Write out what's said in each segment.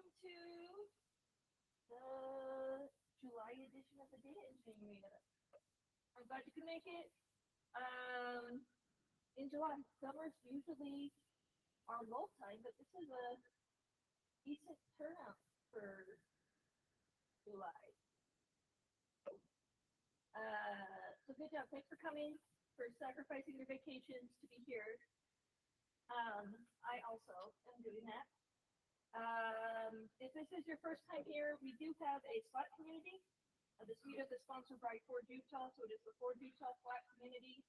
to the July edition of the Data Engineering Meetup. I'm glad you could make it. In July, summer's usually our lull time, but this is a decent turnout for July. So good job. Thanks for coming, for sacrificing your vacations to be here. I also am doing that. If this is your first time here, we do have a Slack community. This meetup is sponsored by Ford Utah, so it is the Ford Utah Slack community.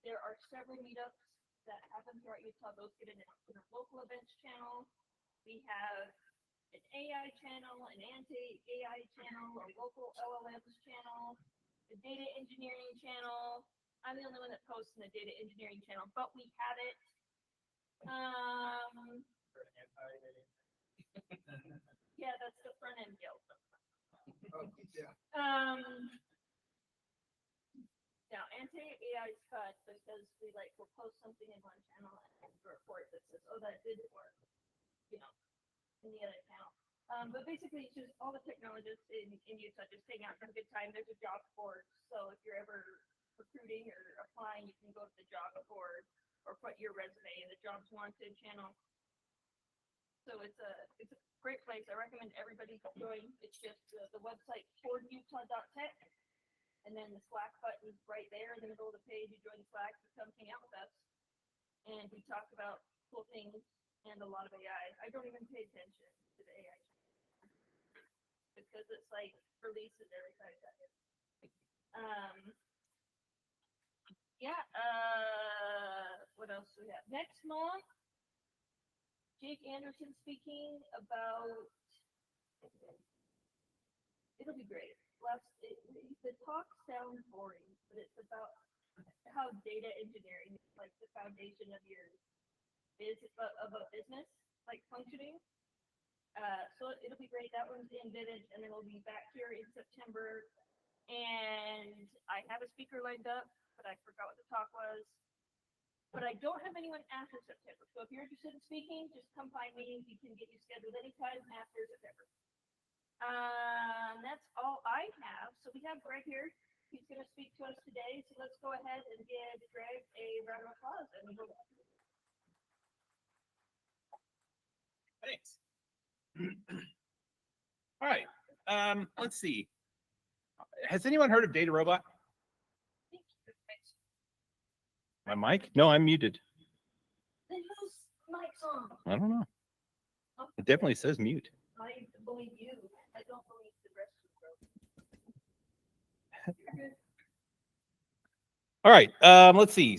There are several meetups that happen throughout Utah. Those get announced in our local events channel. We have an AI channel, an anti-AI channel, a local LLMs channel, a data engineering channel. I'm the only one that posts in the data engineering channel, but we have it. Yeah, that's the front end guild. Now, anti-AI is cut because we'll post something in one channel and a report that says, oh, that didn't work, in the other channel. But basically, it's just all the technologists in Utah just hang out and have a good time. There's a job board, so if you're ever recruiting or applying, you can go to the job board or put your resume in the jobs wanted channel. So it's a great place. I recommend everybody join. It's just the website fordutah.tech, and then the Slack button right there in the middle of the page. You join Slack, you come hang out with us, and we talk about cool things and a lot of AI. I don't even pay attention to the AI because it's like releases every 5 seconds. What else do we have? Next month, Jake Anderson speaking about, it'll be great. The talk sounds boring, but it's about how data engineering is like the foundation of your of a business, like functioning. So it'll be great. That one's in Village, and then we'll be back here in September. And I have a speaker lined up, but I forgot what the talk was. But I don't have anyone after September. So if you're interested in speaking, just come find me. We can get you scheduled anytime after September. That's all I have. So we have Greg here. He's going to speak to us today. So let's go ahead and give Greg a round of applause. And we'll Thanks. All right. Let's see. Has anyone heard of Data Robot? My mic? No, I'm muted. Then whose mic's on? I don't know. It definitely says mute. I believe you. I don't believe the rest of the group. All right. Let's see.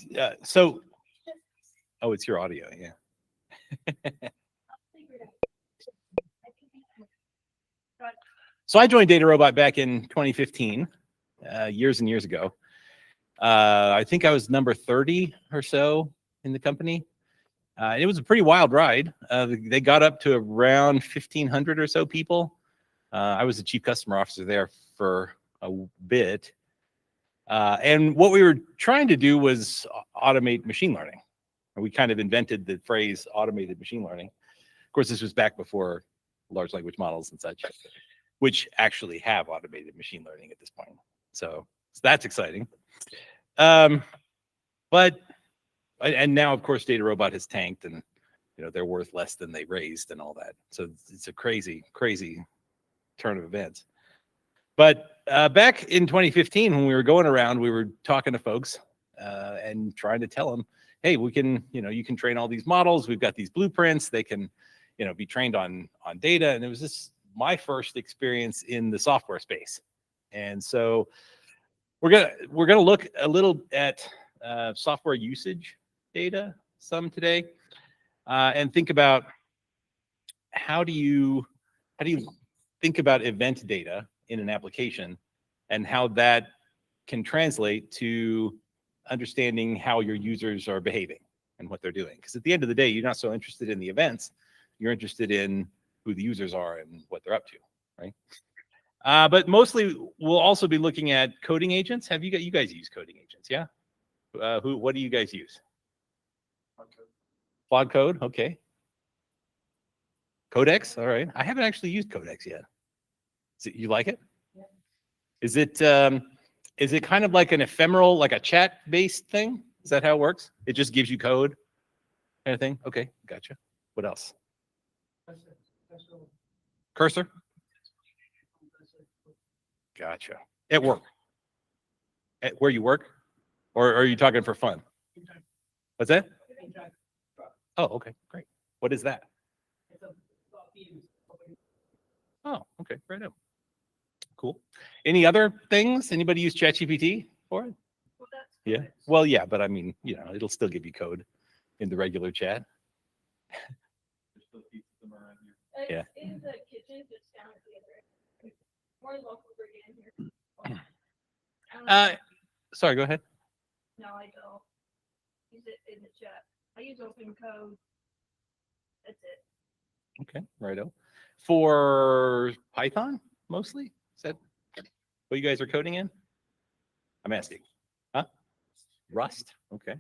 Oh, it's your audio. Yeah. So I joined Data Robot back in 2015, years and years ago. I think I was number 30 or so in the company. It was a pretty wild ride. They got up to around 1,500 or so people. I was the chief customer officer there for a bit. And what we were trying to do was automate machine learning. We kind of invented the phrase automated machine learning. Of course, this was back before large language models and such, which actually have automated machine learning at this point. So that's exciting. And now, of course, Data Robot has tanked, and they're worth less than they raised and all that. So it's a crazy, crazy turn of events. But back in 2015, when we were going around, we were talking to folks and trying to tell them, hey, we can, you can train all these models. We've got these blueprints. They can, be trained on data. And it was my first experience in the software space. And so we're gonna look a little at software usage data some today, and think about how do you think about event data in an application and how that can translate to understanding how your users are behaving and what they're doing. Because at the end of the day, you're not so interested in the events, you're interested in who the users are and what they're up to, right? But mostly we'll also be looking at coding agents. Have you guys use coding agents? Yeah. What do you guys use? Claude Code. Okay. Codex, all right. I haven't actually used Codex yet. You like it? Yeah. Is it kind of like an ephemeral, like a chat-based thing? Is that how it works? It just gives you code kind of thing? Okay, gotcha. What else? Cursor? Gotcha. At work? At where you work? Or are you talking for fun? What's that? Oh, okay, great. What is that? Oh, okay, right up. Cool. Any other things? Anybody use ChatGPT for it? Well, that's Yeah. Codex. Well, yeah, but I mean, it'll still give you code in the regular chat. It's Yeah. in the kitchen, just down at the other end. More than welcome to bring it in here. I don't know. Sorry, go ahead. No, I don't. Use it in the chat. I use open code. That's it. Okay, righto. For Python, mostly? Is that what you guys are coding in? I'm asking. Huh? Rust? Okay.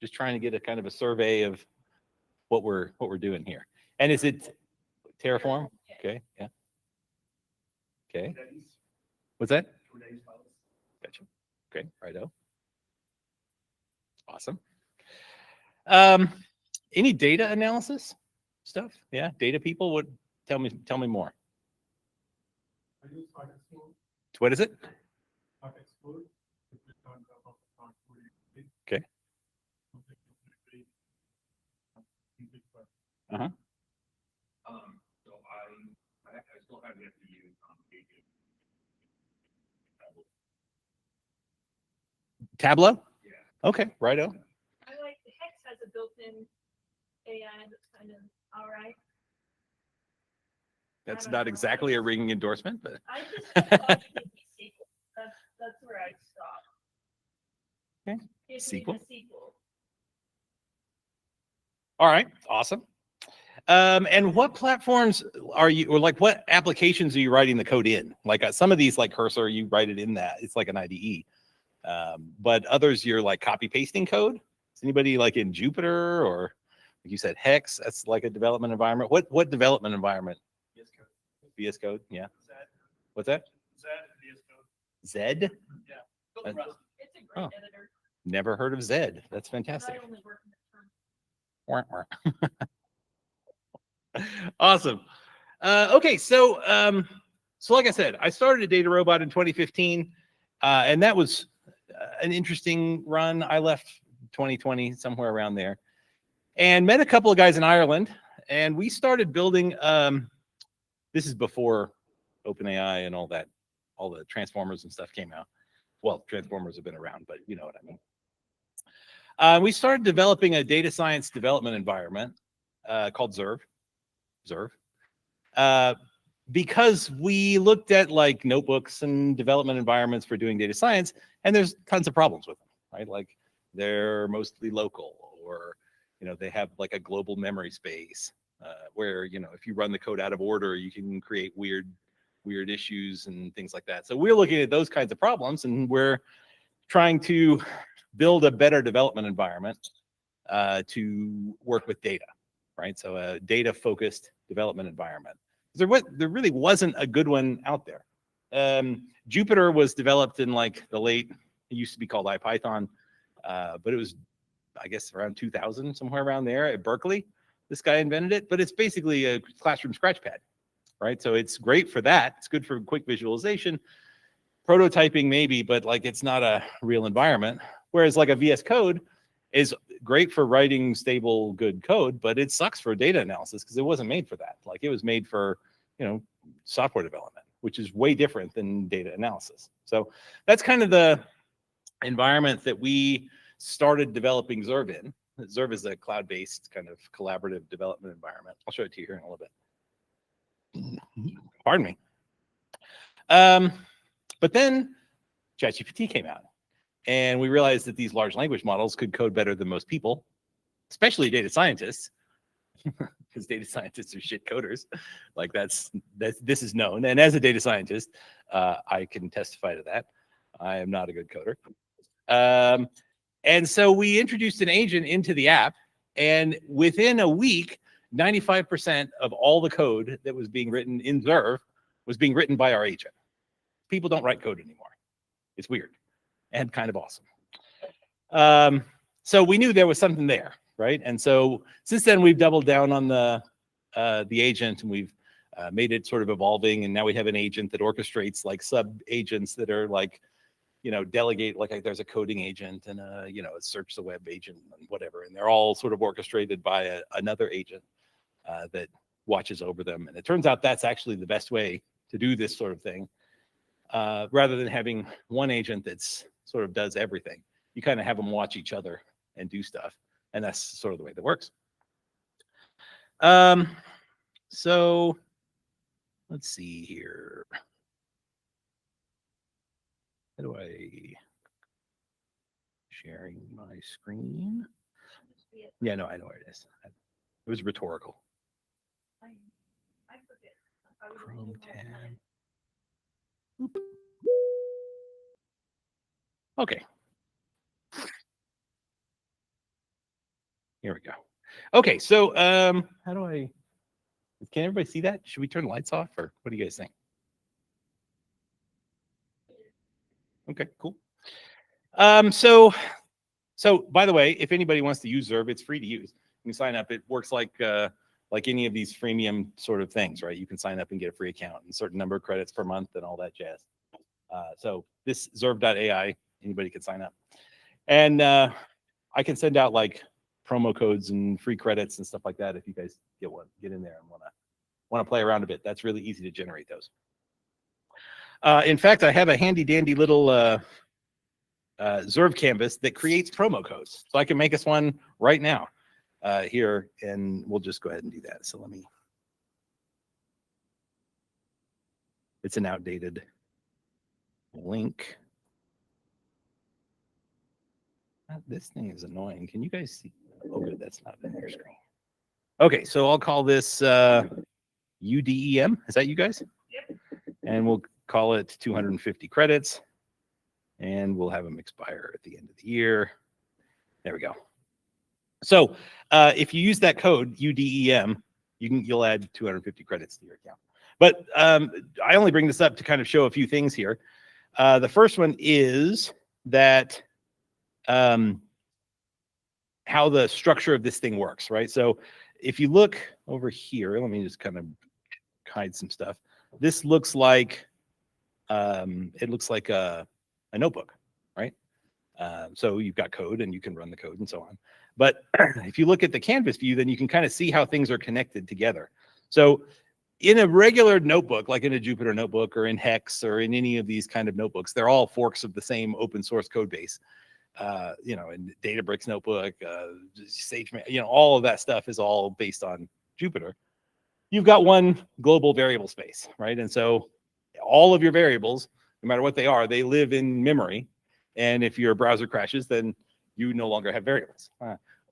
Just trying to get a kind of a survey of what we're doing here. And is it Terraform? Okay, yeah. Okay. What's that? Gotcha. Okay, righto. Awesome. Any data analysis stuff? Yeah, data people would tell me more. What is it? Okay. Uh-huh. So I still have yet to use Tableau? Yeah. Okay, righto. I like the Hex has a built-in AI that's kind of all right. That's don't not know. exactly a ringing endorsement, but I just thought it could be SQL. That's where I stopped. Okay. Gives me the SQL? SQL. all right, awesome. And what platforms are you, or like what applications are you writing the code in? Like some of these, like Cursor, you write it in that. It's like an IDE. But others, you're like copy pasting code. Is anybody like in Jupyter or like you said, Hex? That's like a development environment. What development environment? VS Code. VS Code, yeah. Zed. What's that? Zed, VS Code. Zed? Yeah. Uh, Rust. It's a great Oh. editor. Never heard of Zed. That's But fantastic. I only work in the term. Wah, wah. Awesome. Okay, so like I said, I started a data robot in 2015, and that was an interesting run. I left 2020, somewhere around there, and met a couple of guys in Ireland, and we started building. This is before OpenAI and all that, all the transformers and stuff came out. Well, transformers have been around, but you know what I mean. We started developing a data science development environment called Zerv. Because we looked at like notebooks and development environments for doing data science, and there's tons of problems with them, right? Like they're mostly local, or they have like a global memory space where if you run the code out of order, you can create weird issues and things like that. So we're looking at those kinds of problems, and we're trying to build a better development environment to work with data, right? So a data-focused development environment. There really wasn't a good one out there. Jupyter was developed in like the late, it used to be called IPython, but it was, I guess, around 2000, somewhere around there at Berkeley. This guy invented it, but it's basically a classroom scratchpad, right? So it's great for that. It's good for quick visualization. Prototyping maybe, but like it's not a real environment. Whereas like a VS Code is great for writing stable, good code, but it sucks for data analysis because it wasn't made for that. Like it was made for, software development, which is way different than data analysis. So that's kind of the environment that we started developing Zerv in. Zerv is a cloud-based kind of collaborative development environment. I'll show it to you here in a little bit. Pardon me. But then ChatGPT came out, and we realized that these large language models could code better than most people, especially data scientists, because data scientists are shit coders. Like this is known. And as a data scientist, I can testify to that. I am not a good coder. And so we introduced an agent into the app, and within a week, 95% of all the code that was being written in Zerv was being written by our agent. People don't write code anymore. It's weird and kind of awesome. So we knew there was something there, right? And so since then we've doubled down on the agent, and we've made it sort of evolving. And now we have an agent that orchestrates like sub agents that are like, you know, delegate, like there's a coding agent and a, you know, a search the web agent and whatever. And they're all sort of orchestrated by another agent that watches over them. And it turns out that's actually the best way to do this sort of thing. Rather than having one agent that's sort of does everything, you kind of have them watch each other and do stuff. And that's sort of the way that works. So let's see here. How do I sharing my screen? Yeah, no, I know where it is. It was rhetorical. I forget. Chrome tab. Oop. Okay. Here we go. Okay, so how do I? Can everybody see that? Should we turn the lights off, or what do you guys think? Okay, cool. So by the way, if anybody wants to use Zerv, it's free to use. You can sign up. It works like any of these freemium sort of things, right? You can sign up and get a free account and a certain number of credits per month and all that jazz. So this Zerv.ai, anybody can sign up. And I can send out like promo codes and free credits and stuff like that if you guys get in there and want to play around a bit. That's really easy to generate those. In fact, I have a handy dandy little Zerv canvas that creates promo codes. So I can make us one right now here, and we'll just go ahead and do that. So let me, it's an outdated link. This thing is annoying. Can you guys see? Oh, good, that's not in your screen. Okay, so I'll call this UDEM. Is that you guys? Yep. And we'll call it 250 credits. And we'll have them expire at the end of the year. There we go. So if you use that code UDEM, you'll add 250 credits to your account. But I only bring this up to kind of show a few things here. The first one is that how the structure of this thing works, right? So if you look over here, let me just kind of hide some stuff. This looks like it looks like a notebook, right? So you've got code and you can run the code and so on. But if you look at the canvas view, then you can kind of see how things are connected together. So in a regular notebook, like in a Jupyter notebook or in Hex or in any of these kind of notebooks, they're all forks of the same open source code base. You know, in Databricks notebook, SageMaker, you know, all of that stuff is all based on Jupyter. You've got one global variable space, right? And so all of your variables, no matter what they are, they live in memory. And if your browser crashes, then you no longer have variables.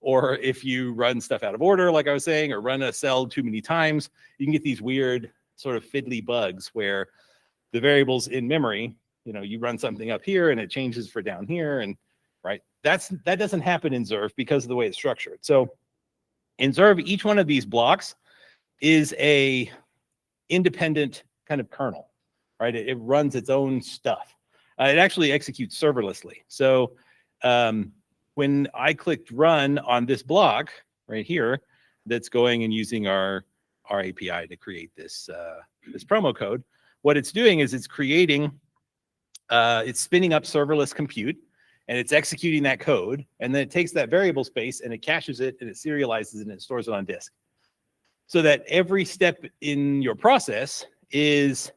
Or if you run stuff out of order, like I was saying, or run a cell too many times, you can get these weird sort of fiddly bugs where the variables in memory, you know, you run something up here and it changes for down here, and right, that doesn't happen in Zerv because of the way it's structured. So in Zerv, each one of these blocks is a independent kind of kernel, right? It runs its own stuff. It actually executes serverlessly. So when I clicked run on this block right here, that's going and using our API to create this this promo code, what it's doing is it's creating, it's spinning up serverless compute, and it's executing that code, and then it takes that variable space and it caches it and it serializes it and it stores it on disk. So that every step in your process is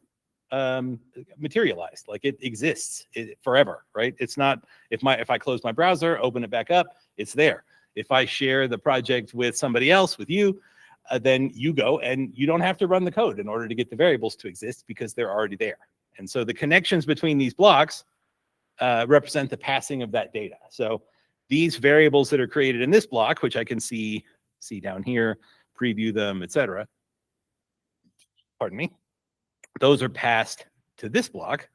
materialized, like it exists forever, right? It's not, if I close my browser, open it back up, it's there. If I share the project with somebody else, with you, then you go and you don't have to run the code in order to get the variables to exist because they're already there. And so the connections between these blocks represent the passing of that data. So these variables that are created in this block, which I can see down here, preview them, etc. Pardon me. Those are passed to this block,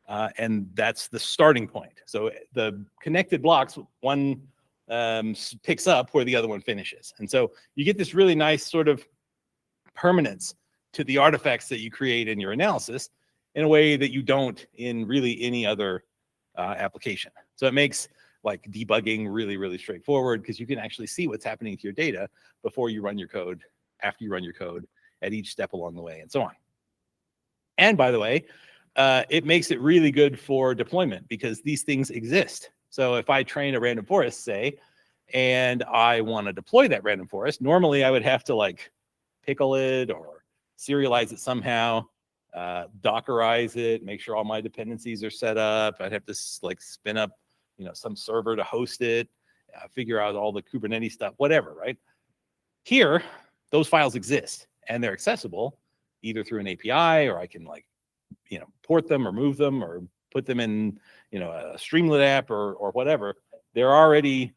and that's the starting point. So the connected blocks, one picks up where the other one finishes. And so you get this really nice sort of permanence to the artifacts that you create in your analysis in a way that you don't in really any other application. So it makes like debugging really, really straightforward because you can actually see what's happening to your data before you run your code, after you run your code, at each step along the way, and so on. And by the way, it makes it really good for deployment because these things exist. So if I train a random forest, say, and I want to deploy that random forest, normally I would have to like pickle it or serialize it somehow, Dockerize it, make sure all my dependencies are set up. I'd have to like spin up, some server to host it, figure out all the Kubernetes stuff, whatever, right? Here, those files exist and they're accessible either through an API or I can like, port them or move them or put them in, a Streamlit app or whatever. They're already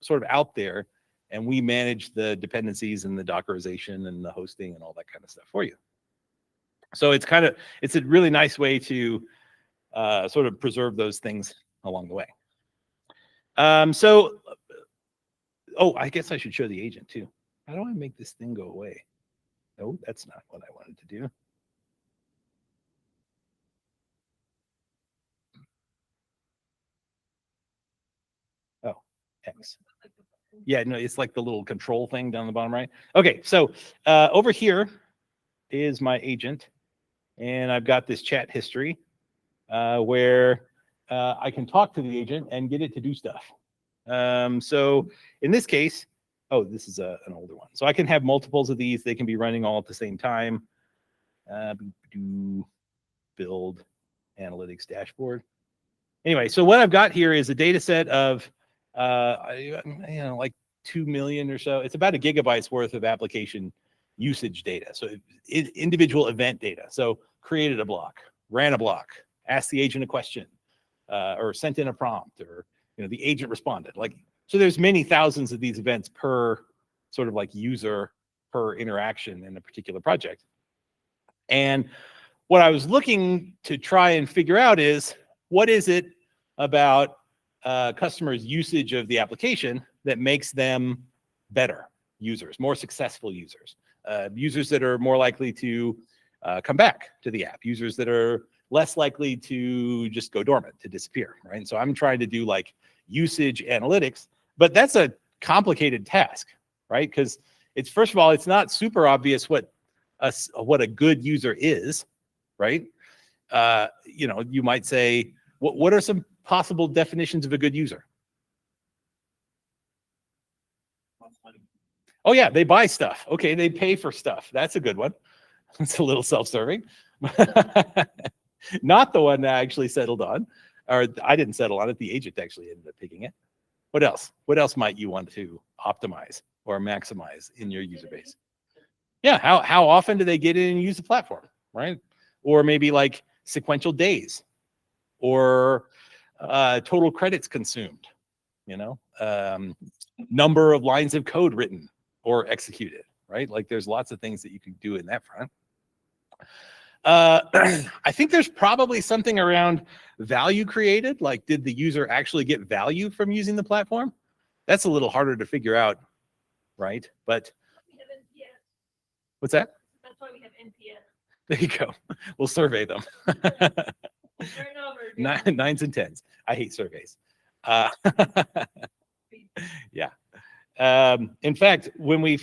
sort of out there and we manage the dependencies and the Dockerization and the hosting and all that kind of stuff for you. So it's a really nice way to sort of preserve those things along the way. I guess I should show the agent too. How do I make this thing go away? No, that's not what I wanted to do. Oh, X. Yeah, no, it's like the little control thing down the bottom right. Okay, so over here is my agent, and I've got this chat history where I can talk to the agent and get it to do stuff. So in this case, this is an older one. So I can have multiples of these. They can be running all at the same time. Build analytics dashboard. Anyway, so what I've got here is a data set of, like 2 million or so. It's about 1 gigabyte's worth of application usage data. So individual event data. So created a block, ran a block, asked the agent a question, or sent in a prompt, or the agent responded. So there's many thousands of these events per sort of like user per interaction in a particular project. And what I was looking to try and figure out is what is it about customers' usage of the application that makes them better users, more successful users, users that are more likely to come back to the app, users that are less likely to just go dormant, to disappear, right? And so I'm trying to do like usage analytics, but that's a complicated task, right? Because it's, first of all, it's not super obvious what a good user is, right? You might say, what are some possible definitions of a good user? Oh yeah, they buy stuff. Okay, they pay for stuff. That's a good one. It's a little self-serving. Not the one that I actually settled on, or I didn't settle on it. The agent actually ended up picking it. What else? What else might you want to optimize or maximize in your user base? Yeah, how often do they get in and use the platform, right? Or maybe like sequential days, or total credits consumed, number of lines of code written or executed, right? Like there's lots of things that you can do in that front. I think there's probably something around value created, like did the user actually get value from using the platform? That's a little harder to figure out, right? But what's that? That's why we have NPS. There you go. We'll survey them. Nines and tens. I hate surveys. Yeah. In fact, when you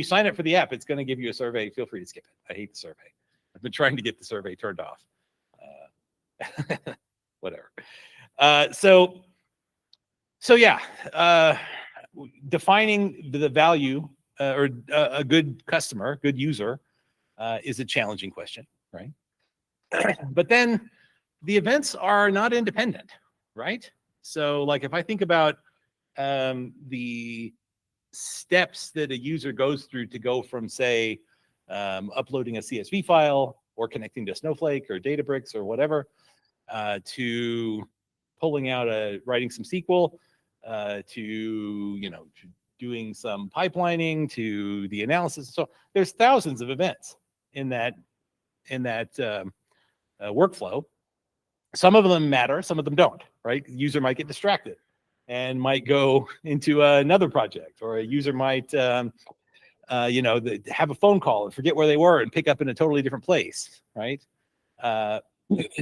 sign up for the app, it's going to give you a survey. Feel free to skip it. I hate the survey. I've been trying to get the survey turned off. Whatever. So yeah, defining the value or a good customer, good user, is a challenging question, right? But then the events are not independent, right? So like if I think about the steps that a user goes through to go from, say, uploading a CSV file or connecting to Snowflake or Databricks or whatever, to pulling out writing some SQL, to doing some pipelining, to the analysis. So there's thousands of events in that workflow. Some of them matter, some of them don't, right? The user might get distracted. and might go into another project, or a user might, have a phone call and forget where they were and pick up in a totally different place, right?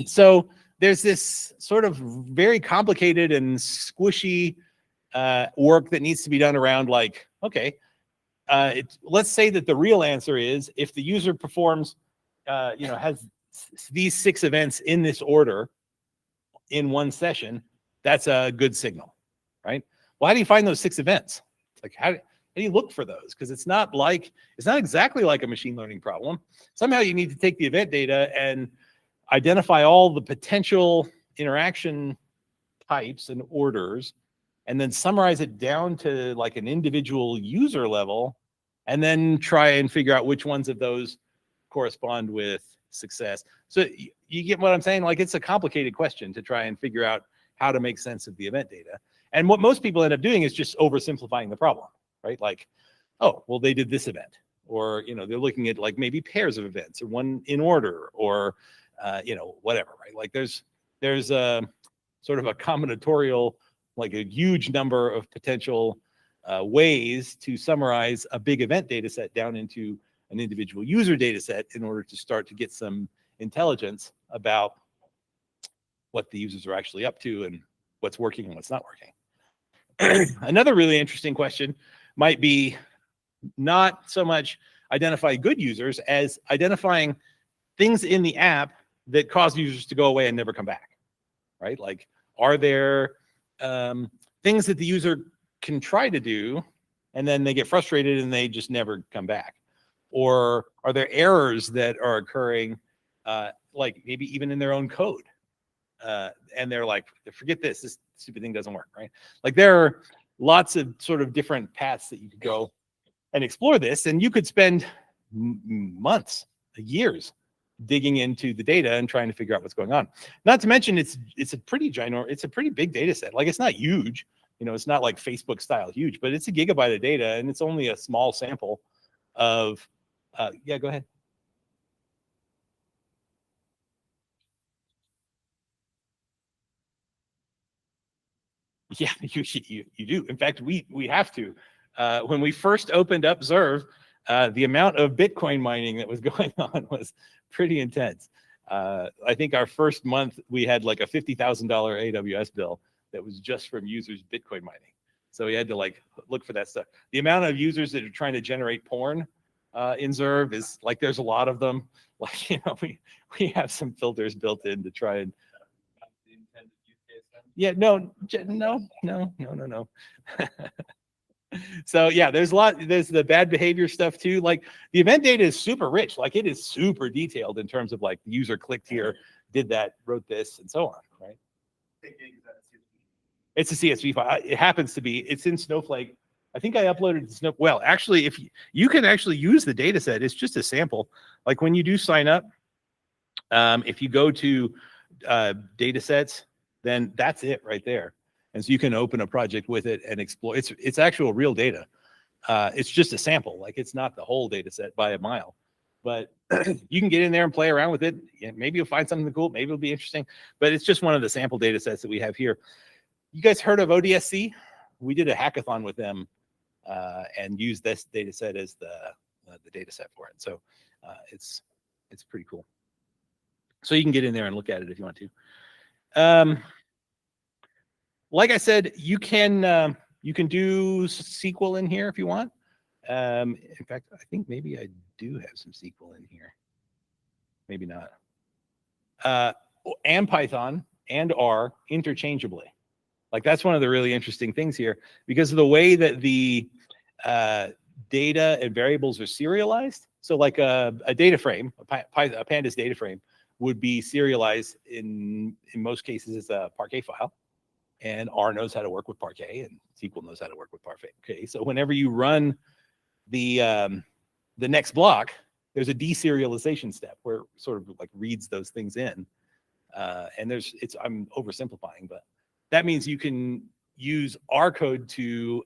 So there's this sort of very complicated and squishy work that needs to be done around, like, okay, let's say that the real answer is if the user performs, has these 6 events in this order in one session, that's a good signal, right? Well, how do you find those 6 events? Like, how do you look for those? Because it's not exactly like a machine learning problem. Somehow you need to take the event data and identify all the potential interaction types and orders, and then summarize it down to like an individual user level, and then try and figure out which ones of those correspond with success. So you get what I'm saying? Like, it's a complicated question to try and figure out how to make sense of the event data. And what most people end up doing is just oversimplifying the problem, right? Like, oh, well, they did this event, or, they're looking at like maybe pairs of events, or one in order, or, whatever, right? Like there's a sort of a combinatorial, like a huge number of potential ways to summarize a big event data set down into an individual user data set in order to start to get some intelligence about what the users are actually up to and what's working and what's not working. Another really interesting question might be not so much identify good users as identifying things in the app that cause users to go away and never come back, right? Like, are there things that the user can try to do and then they get frustrated and they just never come back? Or are there errors that are occurring, like maybe even in their own code? And they're like, forget this stupid thing doesn't work, right? Like, there are lots of sort of different paths that you could go and explore this, and you could spend months, years digging into the data and trying to figure out what's going on. Not to mention, it's a pretty big data set. Like, it's not huge, it's not like Facebook style huge, but it's a gigabyte of data, and it's only a small sample of, yeah, go ahead. Yeah, you do. In fact, we have to. When we first opened up Zerv, the amount of Bitcoin mining that was going on was pretty intense. I think our first month we had like a $50,000 AWS bill that was just from users Bitcoin mining. So we had to like look for that stuff. The amount of users that are trying to generate porn in Zerv is like, there's a lot of them. Like, we have some filters built in to try and. Yeah, no. So yeah, there's the bad behavior stuff too. Like, the event data is super rich. Like, it is super detailed in terms of like the user clicked here, did that, wrote this, and so on, right? It's a CSV file. It happens to be, it's in Snowflake. I think I uploaded it to Snowflake. Well, actually, if you can actually use the data set, it's just a sample. Like, when you do sign up, if you go to data sets, then that's it right there. And so you can open a project with it and explore. It's actual real data. It's just a sample. Like, it's not the whole data set by a mile, but you can get in there and play around with it. Yeah, maybe you'll find something cool. Maybe it'll be interesting, but it's just one of the sample data sets that we have here. You guys heard of ODSC? We did a hackathon with them and used this data set as the data set for it. So it's pretty cool. So you can get in there and look at it if you want to. Like I said, you can do SQL in here if you want. In fact, I think maybe I do have some SQL in here. Maybe not. And Python and R interchangeably. Like, that's one of the really interesting things here, because of the way that the data and variables are serialized. So like a data frame, a pandas data frame would be serialized in most cases as a Parquet file. And R knows how to work with Parquet, and SQL knows how to work with Parquet. So whenever you run the next block, there's a deserialization step where it sort of like reads those things in. And I'm oversimplifying, but that means you can use R code to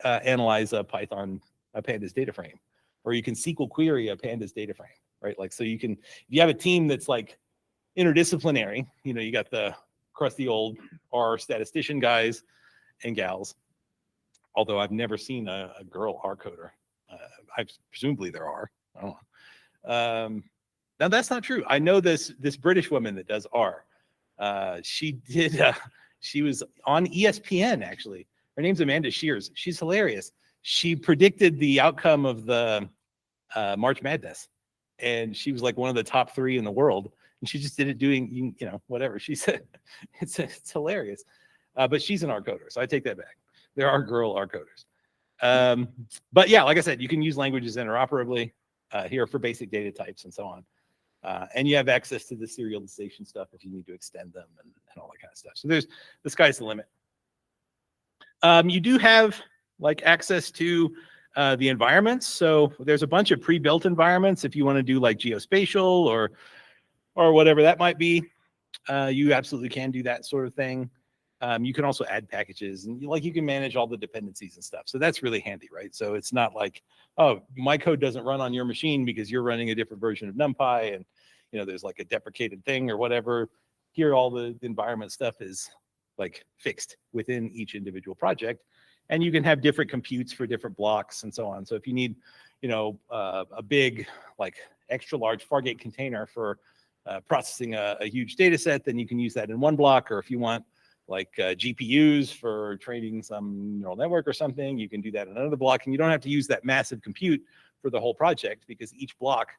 analyze a pandas data frame, or you can SQL query a pandas data frame, right? Like, so if you have a team that's like interdisciplinary, you got the crusty old R statistician guys, and gals, although I've never seen a girl R coder. Presumably there are. I don't know. Now that's not true. I know this British woman that does R. She did. She was on ESPN actually. Her name's Amanda Shears. She's hilarious. She predicted the outcome of the March Madness, and she was like one of the top 3 in the world. And she just did it doing, whatever. She said it's hilarious. But she's an R coder, so I take that back. There are girl R coders. But yeah, like I said, you can use languages interoperably here for basic data types and so on. And you have access to the serialization stuff if you need to extend them and all that kind of stuff. So the sky's the limit. You do have like access to the environments. So there's a bunch of pre-built environments if you want to do like geospatial or whatever that might be. You absolutely can do that sort of thing. You can also add packages and you can manage all the dependencies and stuff. So that's really handy, right? So it's not like, oh, my code doesn't run on your machine because you're running a different version of NumPy and there's like a deprecated thing or whatever. Here, all the environment stuff is like fixed within each individual project. And you can have different computes for different blocks and so on. So if you need, a big, like extra large Fargate container for processing a huge data set, then you can use that in one block. Or if you want like GPUs for training some neural network or something, you can do that in another block. And you don't have to use that massive compute for the whole project because each block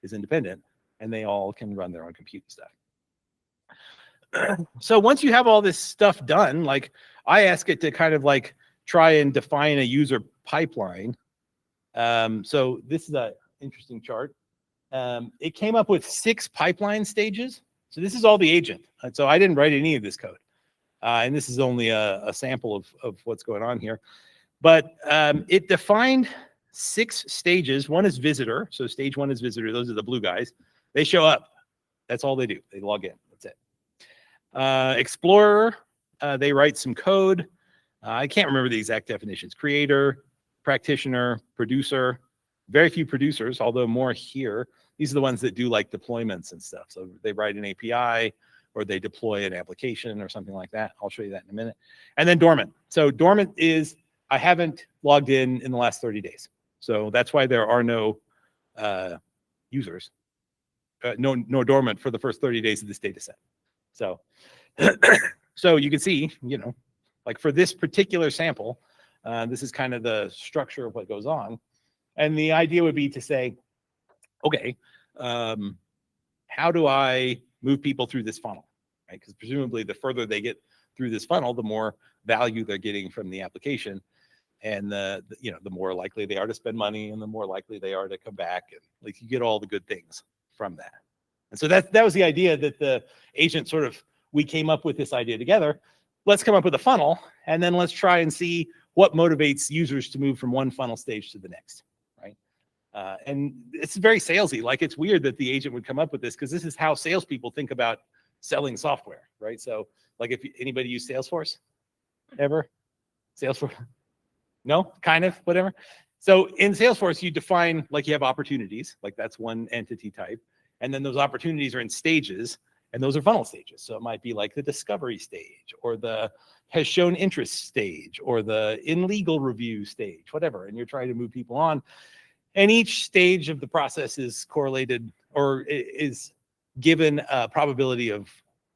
is independent and they all can run their own compute stuff. So once you have all this stuff done, like I ask it to kind of like try and define a user pipeline. So this is an interesting chart. It came up with 6 pipeline stages. So this is all the agent. So I didn't write any of this code. And this is only a sample of what's going on here. But it defined 6 stages. One is visitor. So stage 1 is visitor. Those are the blue guys. They show up. That's all they do. They log in. That's it. Explorer, they write some code. I can't remember the exact definitions. Creator, practitioner, producer. Very few producers, although more here. These are the ones that do like deployments and stuff. So they write an API or they deploy an application or something like that. I'll show you that in a minute. And then dormant. So dormant is I haven't logged in the last 30 days. So that's why there are no users, no dormant for the first 30 days of this data set. So, so you can see, like for this particular sample, this is kind of the structure of what goes on. And the idea would be to say, okay, how do I move people through this funnel, right? Because presumably the further they get through this funnel, the more value they're getting from the application. And the more likely they are to spend money and the more likely they are to come back. And like you get all the good things from that. And so that was the idea that the agent we came up with this idea together. Let's come up with a funnel and then let's try and see what motivates users to move from one funnel stage to the next, right? And it's very salesy. Like it's weird that the agent would come up with this because this is how salespeople think about selling software, right? So like if anybody use Salesforce ever? Salesforce? No, kind of, whatever. So in Salesforce, you define like you have opportunities, like that's one entity type. And then those opportunities are in stages and those are funnel stages. So it might be like the discovery stage or the has shown interest stage or the in legal review stage, whatever. And you're trying to move people on. And each stage of the process is correlated or is given a probability of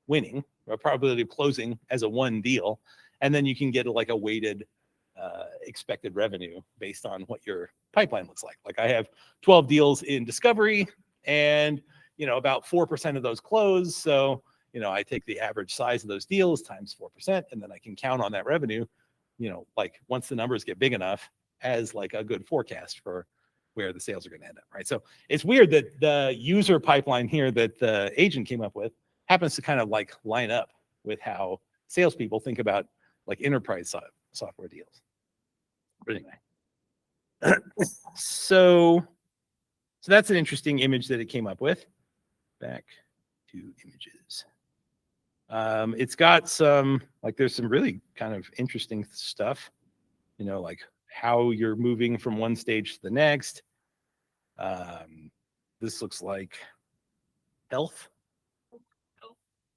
winning or a probability of closing as a one deal. And then you can get like a weighted expected revenue based on what your pipeline looks like. Like I have 12 deals in discovery and, about 4% of those close. So, I take the average size of those deals times 4%, and then I can count on that revenue, like once the numbers get big enough as like a good forecast for where the sales are going to end up, right? So it's weird that the user pipeline here that the agent came up with happens to kind of like line up with how salespeople think about like enterprise software deals. But anyway, so that's an interesting image that it came up with. Back to images. It's got some, like there's some really kind of interesting stuff, like how you're moving from one stage to the next. This looks like health,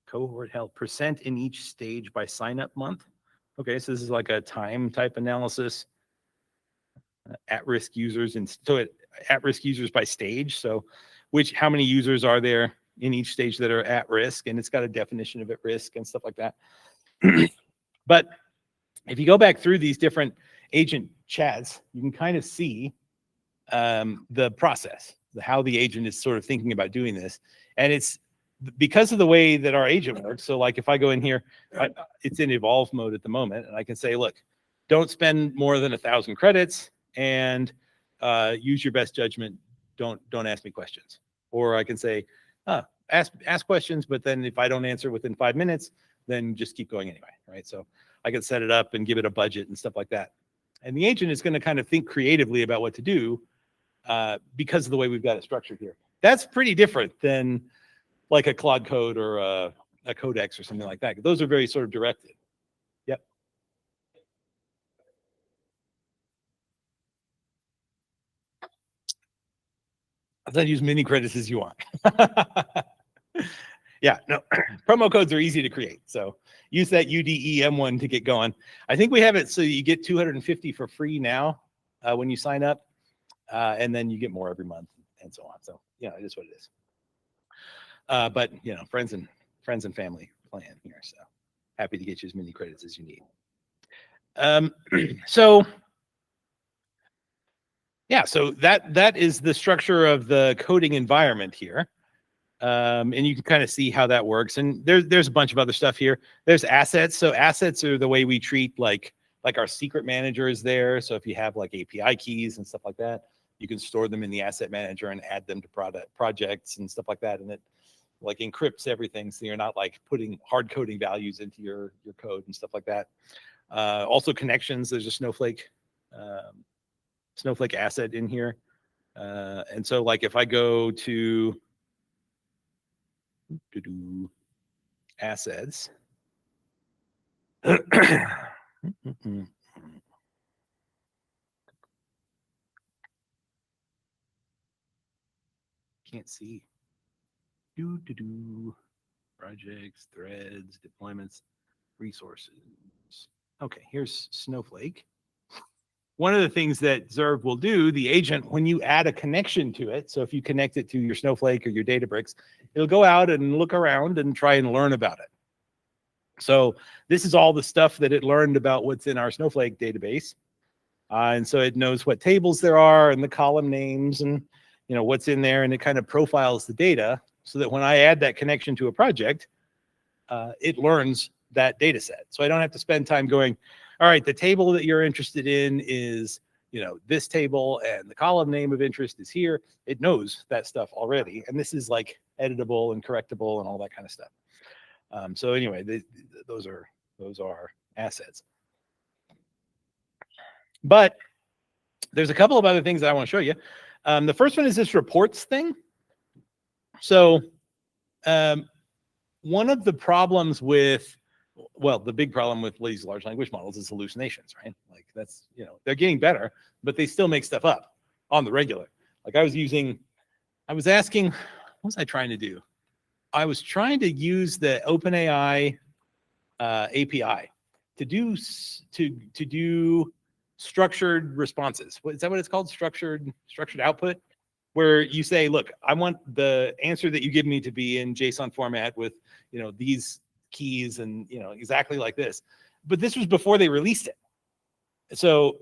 cohort health, percent in each stage by sign up month. Okay, so this is like a time type analysis. At-risk users, and so at-risk users by stage. So how many users are there in each stage that are at risk? And it's got a definition of at risk and stuff like that. But if you go back through these different agent chats, you can kind of see the process, how the agent is sort of thinking about doing this. And it's because of the way that our agent works. So like if I go in here, it's in evolve mode at the moment, and I can say, look, don't spend more than 1,000 credits and use your best judgment. Don't ask me questions. Or I can say, ask questions, but then if I don't answer within 5 minutes, then just keep going anyway, right? So I can set it up and give it a budget and stuff like that. And the agent is going to kind of think creatively about what to do because of the way we've got it structured here. That's pretty different than like a Claude Code or a Codex or something like that. Those are very sort of directed. Yep. I'll let you use many credits as you want. Yeah, no, promo codes are easy to create. So use that UDEM one to get going. I think we have it so you get 250 for free now when you sign up, and then you get more every month and so on. So yeah, it is what it is. But you know, friends and family plan here. So happy to get you as many credits as you need. So yeah, so that is the structure of the coding environment here. And you can kind of see how that works. And there's a bunch of other stuff here. There's assets. So assets are the way we treat like our secret manager is there. So if you have like API keys and stuff like that, you can store them in the asset manager and add them to projects and stuff like that. And it like encrypts everything. So you're not like putting hard coding values into your code and stuff like that. Also connections, there's a Snowflake asset in here. And so like if I go to assets. Can't see. Projects, threads, deployments, resources. Okay, here's Snowflake. One of the things that Zerv will do, the agent, when you add a connection to it, so if you connect it to your Snowflake or your Databricks, it'll go out and look around and try and learn about it. So this is all the stuff that it learned about what's in our Snowflake database. And so it knows what tables there are and the column names and you know what's in there, and it kind of profiles the data so that when I add that connection to a project, it learns that data set. So I don't have to spend time going, all right, the table that you're interested in is, you know, this table and the column name of interest is here. It knows that stuff already. And this is like editable and correctable and all that kind of stuff. So anyway, those are assets. But there's a couple of other things that I want to show you. The first one is this reports thing. So one of the problems with, well, the big problem with these large language models is hallucinations, right? Like that's, you know, they're getting better, but they still make stuff up on the regular. Like I was asking, what was I trying to do? I was trying to use the OpenAI API to do structured responses. Is that what it's called? Structured output, where you say, look, I want the answer that you give me to be in JSON format with, you know, these keys and, you know, exactly like this. But this was before they released it. So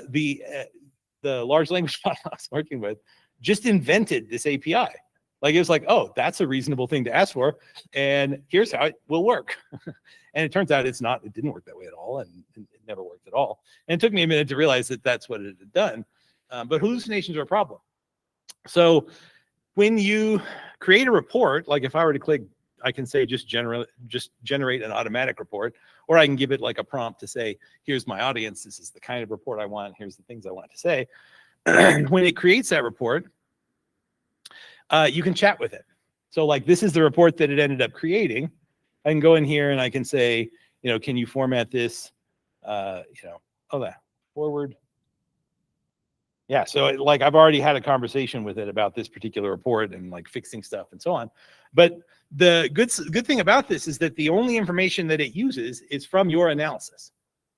the large language model I was working with just invented this API. Like it was like, oh, that's a reasonable thing to ask for, and here's how it will work. And it turns out it didn't work that way at all, and it never worked at all. And it took me a minute to realize that that's what it had done. But hallucinations are a problem. So when you create a report, like if I were to click, I can say just generate an automatic report, or I can give it like a prompt to say, here's my audience, this is the kind of report I want, here's the things I want to say. When it creates that report, you can chat with it. So like this is the report that it ended up creating. I can go in here and I can say, you know, can you format this, you know, oh, that forward. Yeah, so like I've already had a conversation with it about this particular report and like fixing stuff and so on. But the good thing about this is that the only information that it uses is from your analysis.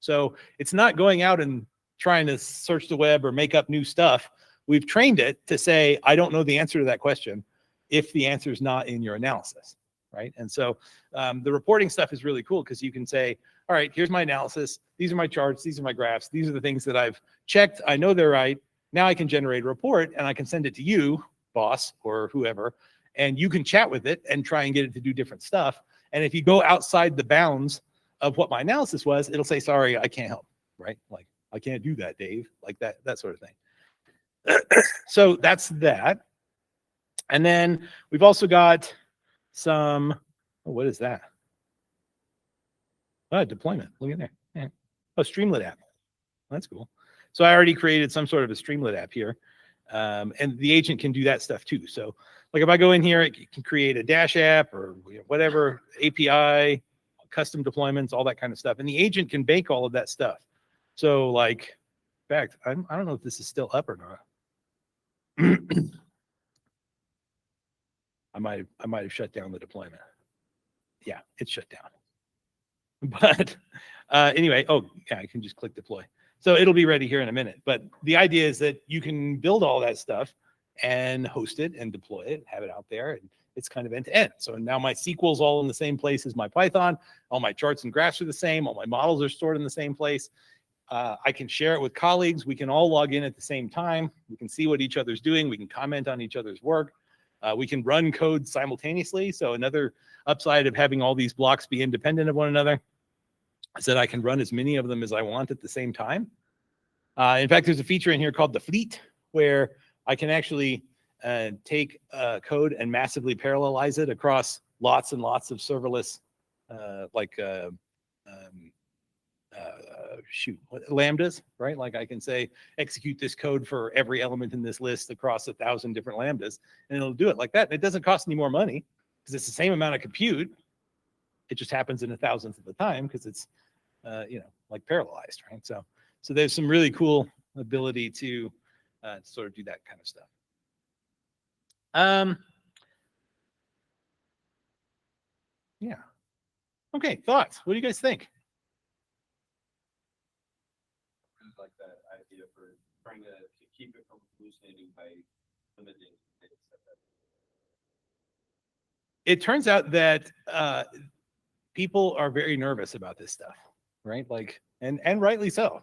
So it's not going out and trying to search the web or make up new stuff. We've trained it to say, I don't know the answer to that question if the answer is not in your analysis, right? And so the reporting stuff is really cool because you can say, all right, here's my analysis. These are my charts. These are my graphs. These are the things that I've checked. I know they're right. Now I can generate a report and I can send it to you, boss, or whoever, and you can chat with it and try and get it to do different stuff. And if you go outside the bounds of what my analysis was, it'll say, sorry, I can't help, right? Like, I can't do that, Dave, like that sort of thing. So that's that. And then we've also got some, oh, what is that? Oh, deployment, look at there. Yeah. Oh, Streamlit app, that's cool. So I already created some sort of a Streamlit app here. And the agent can do that stuff too. So like if I go in here, it can create a Dash app or whatever, API, custom deployments, all that kind of stuff. And the agent can bake all of that stuff. So like, in fact, I don't know if this is still up or not. I might have shut down the deployment. Yeah, it's shut down. But anyway, oh yeah, I can just click deploy. So it'll be ready here in a minute. But the idea is that you can build all that stuff and host it and deploy it, have it out there, and it's kind of end to end. So now my SQL's all in the same place as my Python. All my charts and graphs are the same. All my models are stored in the same place. I can share it with colleagues. We can all log in at the same time. We can see what each other's doing. We can comment on each other's work. We can run code simultaneously. So another upside of having all these blocks be independent of one another is that I can run as many of them as I want at the same time. In fact, there's a feature in here called the fleet where I can actually take code and massively parallelize it across lots and lots of serverless lambdas, right? Like I can say, execute this code for every element in this list across 1,000 different lambdas, and it'll do it like that. And it doesn't cost any more money because it's the same amount of compute. It just happens in 1,000th of the time because it's, like parallelized, right? So there's some really cool ability to sort of do that kind of stuff. Yeah. Okay, thoughts? What do you guys think? Like that idea for trying to keep it from hallucinating by limiting data set. It turns out that people are very nervous about this stuff, right? Like, and rightly so.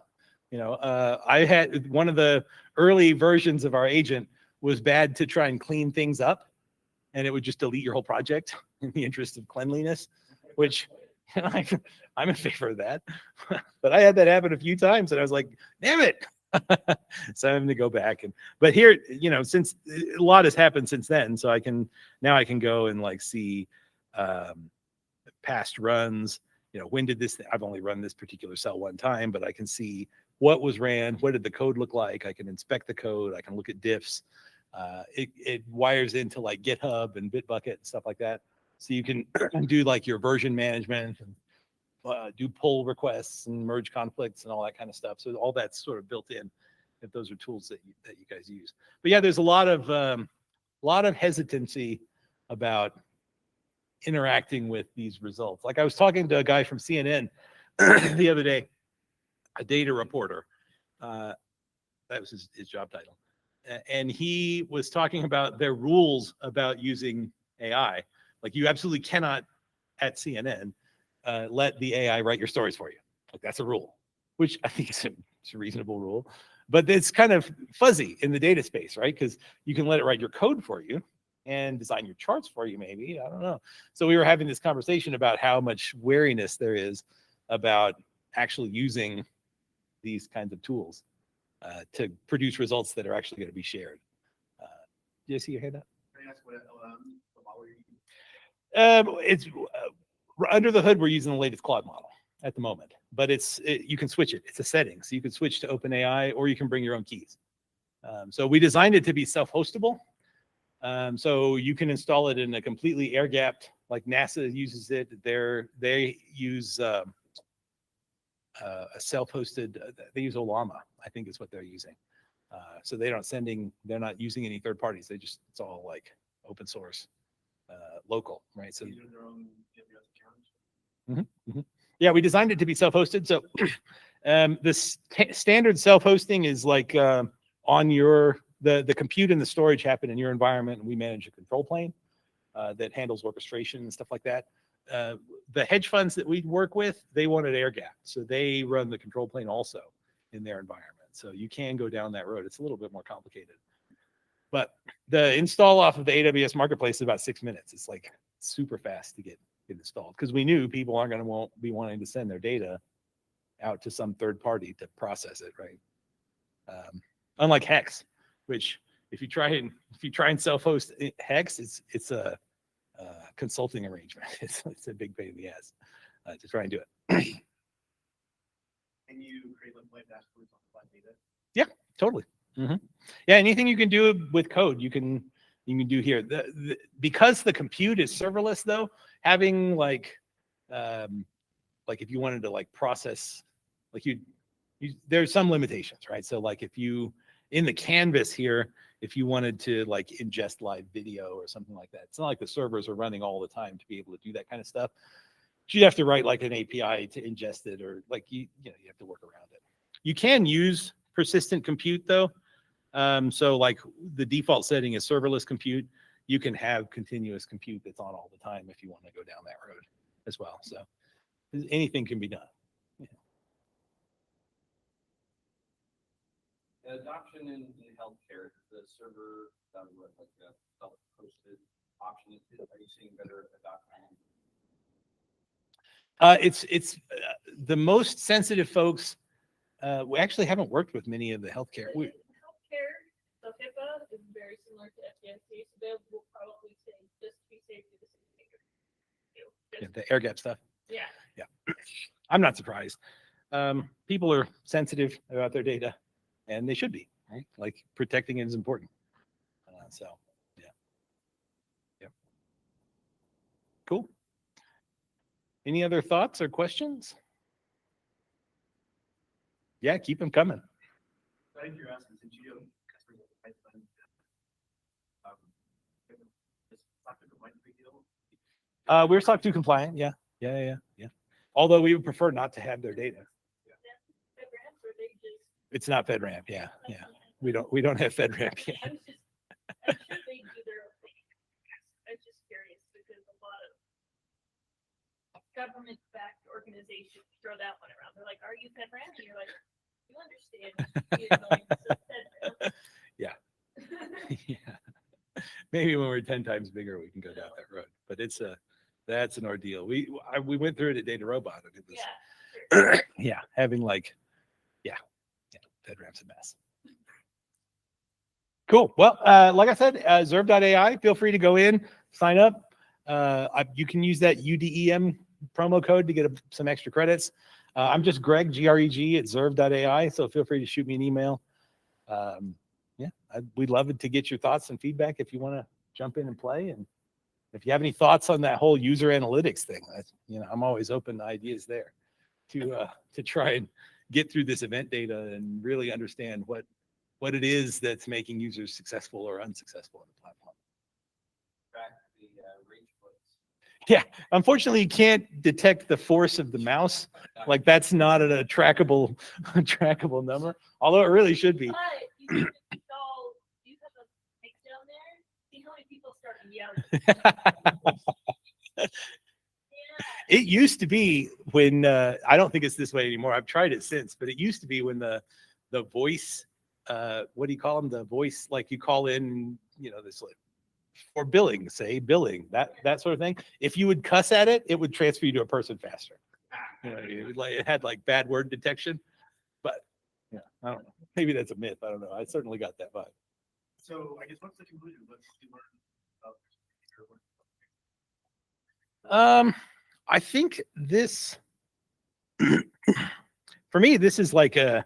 I had one of the early versions of our agent was bad to try and clean things up, and it would just delete your whole project in the interest of cleanliness, which I'm in favor of that. But I had that happen a few times, and I was like, damn it. So I'm going to go back but here, since a lot has happened since then, so I can go and like see past runs. When did this? I've only run this particular cell one time, but I can see what was ran. What did the code look like? I can inspect the code. I can look at diffs. It wires into like GitHub and Bitbucket and stuff like that. So you can do like your version management and do pull requests and merge conflicts and all that kind of stuff. So all that's sort of built in if those are tools that you guys use. But yeah, there's a lot of hesitancy about interacting with these results. Like I was talking to a guy from CNN the other day, a data reporter. That was his job title. And he was talking about their rules about using AI. Like you absolutely cannot at CNN let the AI write your stories for you. Like that's a rule, which I think is a reasonable rule, but it's kind of fuzzy in the data space, right? Because you can let it write your code for you and design your charts for you, maybe. I don't know. So we were having this conversation about how much wariness there is about actually using these kinds of tools to produce results that are actually going to be shared. Do you see your hand up? Can I ask what model you're using? It's under the hood. We're using the latest Claude model at the moment, but you can switch it. It's a setting, so you can switch to OpenAI or you can bring your own keys. So we designed it to be self-hostable, so you can install it in a completely air-gapped. Like NASA uses it. They use a self-hosted. They use Olama, I think is what they're using. So they're not using any third parties. It's all like open source, local, right? So Their own AWS accounts. Yeah, we designed it to be self-hosted. So Standard self-hosting is like on your the compute and the storage happen in your environment, and we manage a control plane that handles orchestration and stuff like that. The hedge funds that we work with, they wanted air gap, so they run the control plane also in their environment. So you can go down that road. It's a little bit more complicated, but the install off of the AWS marketplace is about 6 minutes. It's like super fast to get installed because we knew people aren't going to be wanting to send their data out to some third party to process it, right? Unlike Hex, which if you try and self-host Hex, it's a consulting arrangement. It's a big pain in the ass to try and do it. Can you create live dashboards on flat data? Yeah, totally. Mm-hmm. Yeah, anything you can do with code, you can do here. Because the compute is serverless, though, having like if you wanted to like process, like there's some limitations, right? So like if you in the canvas here, if you wanted to like ingest live video or something like that, it's not like the servers are running all the time to be able to do that kind of stuff. You'd have to write like an API to ingest it, or like you have to work around it. You can use persistent compute though. So like the default setting is serverless compute. You can have continuous compute that's on all the time if you want to go down that road as well. So anything can be done. Adoption in healthcare, the server, like a self-hosted option, are you seeing better adoption? It's the most sensitive folks. We actually haven't worked with many of the healthcare. Healthcare, so HIPAA is very similar to FDIC, so they will probably say just to be safe, do the same thing. Yeah, the air gap stuff. Yeah. Yeah, I'm not surprised. People are sensitive about their data, and they should be, right? Like protecting it is important. So, yeah. Yep. Cool. Any other thoughts or questions? Yeah, keep them coming. Out of curiosity, since you don't customer pipeline, is SOC 2 compliant a big deal? We're SOC 2 compliant. Yeah. Although we would prefer not to have their data. FedRAMP, or they just, It's not FedRAMP. Yeah. We don't have FedRAMP yet. I'm sure they do their own thing. I'm just curious because a lot of government-backed organizations throw that one around. They're like, "Are you FedRAMP?" And you're like, "You understand?" Yeah. Yeah. Maybe when we're 10 times bigger, we can go down that road. But that's an ordeal. We went through it at Data Robot, and it was having like FedRAMP's a mess. Cool. Well, like I said, Zerv.ai, feel free to go in, sign up. You can use that UDEM promo code to get some extra credits. I'm just Greg, Greg at Zerv.ai. So feel free to shoot me an email. We'd love to get your thoughts and feedback if you want to jump in and play. And if you have any thoughts on that whole user analytics thing, I'm always open to ideas there to try and get through this event data and really understand what it is that's making users successful or unsuccessful on the platform. Track the range points. Yeah, unfortunately, you can't detect the force of the mouse. Like that's not a trackable number, although it really should be. But you can install, you have a mic down there, see how many people start yelling. It used to be when I don't think it's this way anymore. I've tried it since, but it used to be when the voice, what do you call them? The voice, like you call in, this like for billing, that sort of thing. If you would cuss at it, it would transfer you to a person faster. It had like bad word detection, but I don't know. Maybe that's a myth. I don't know. I certainly got that vibe. So I guess what's the conclusion? What did you learn about I think this, for me, this is like a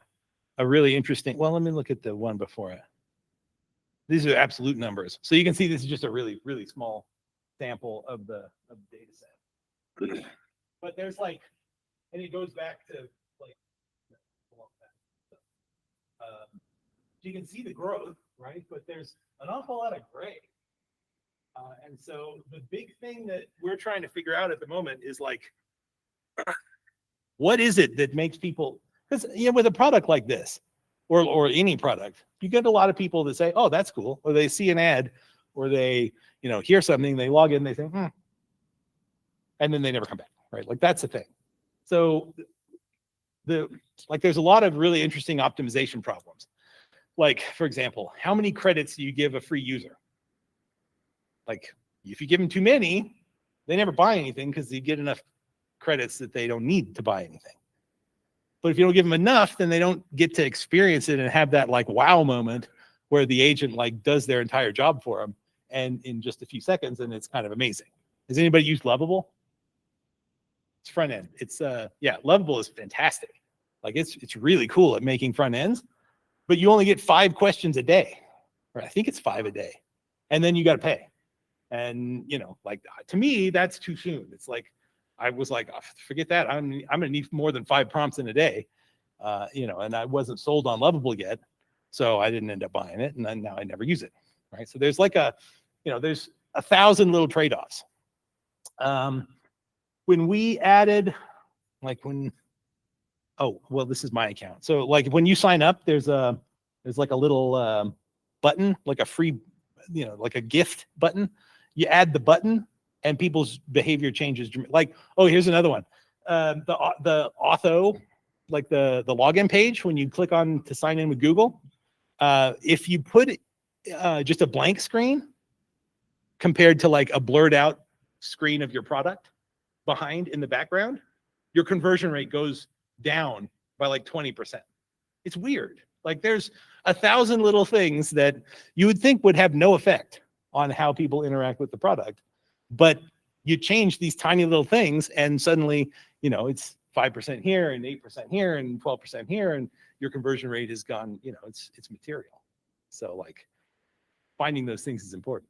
really interesting, well, let me look at the one before it. These are absolute numbers. So you can see this is just a really, really small sample of the data set. But there's like, and it goes back to like, you can see the growth, right? But there's an awful lot of gray. And so the big thing that we're trying to figure out at the moment is like, what is it that makes people Because with a product like this, or any product, you get a lot of people that say, "Oh, that's cool," or they see an ad, or they hear something, they log in, they think, and then they never come back, right? Like that's the thing. So there's a lot of really interesting optimization problems. Like, for example, how many credits do you give a free user? Like, if you give them too many, they never buy anything because you get enough credits that they don't need to buy anything. But if you don't give them enough, then they don't get to experience it and have that like wow moment where the agent like does their entire job for them and in just a few seconds, and it's kind of amazing. Has anybody used Lovable? It's front end. It's Lovable is fantastic. Like it's really cool at making front ends, but you only get 5 questions a day, or I think it's 5 a day, and then you got to pay. And like to me, that's too soon. It's like I was like, oh, forget that. I'm gonna need more than 5 prompts in a day, and I wasn't sold on Lovable yet, so I didn't end up buying it, and then now I never use it, right? So there's like there's 1,000 little trade-offs. When we added, oh, well, this is my account. So like when you sign up, there's like a little button, like a free, like a gift button. You add the button and people's behavior changes. Like, oh, here's another one. The auto, like the login page, when you click on to sign in with Google, if you put just a blank screen compared to like a blurred out screen of your product behind in the background, your conversion rate goes down by like 20%. It's weird. Like there's 1,000 little things that you would think would have no effect on how people interact with the product, but you change these tiny little things and suddenly, it's 5% here and 8% here and 12% here, and your conversion rate has gone, it's material. So like finding those things is important.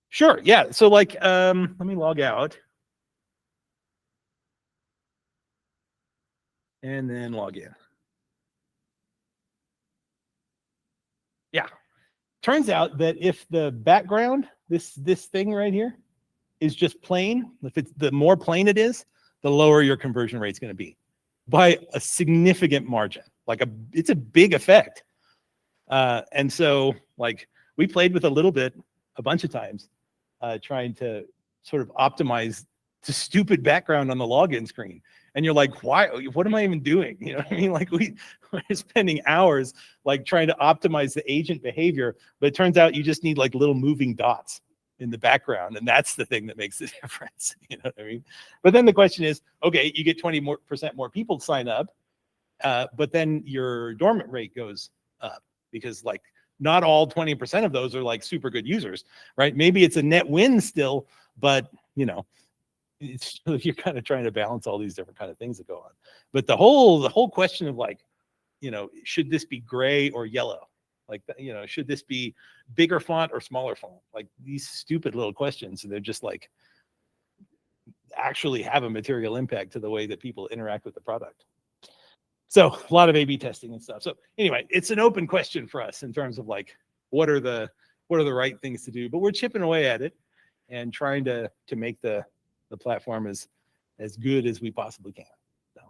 Sure. Yeah. So like, let me log out and then log in. Yeah. Turns out that if the background, this thing right here, is just plain, if it's the more plain it is, the lower your conversion rate is going to be by a significant margin. Like it's a big effect. And so like we played with a bunch of times, trying to sort of optimize the stupid background on the login screen. And you're like, why? What am I even doing? You know what I mean? Like we're spending hours like trying to optimize the agent behavior, but it turns out you just need like little moving dots in the background, and that's the thing that makes the difference. You know what I mean? But then the question is, okay, you get 20% more people sign up, but then your dormant rate goes up because like not all 20% of those are like super good users, right? Maybe it's a net win still, but it's you're kind of trying to balance all these different kind of things that go on. But the whole question of like, should this be gray or yellow? Like, should this be bigger font or smaller font? Like these stupid little questions, and they're just like actually have a material impact to the way that people interact with the product. So a lot of A/B testing and stuff. So anyway, it's an open question for us in terms of like, what are the right things to do? But we're chipping away at it and trying to make the platform as good as we possibly can. So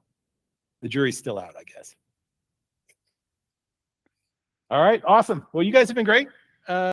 the jury's still out, I guess. All right, awesome. Well, you guys have been great.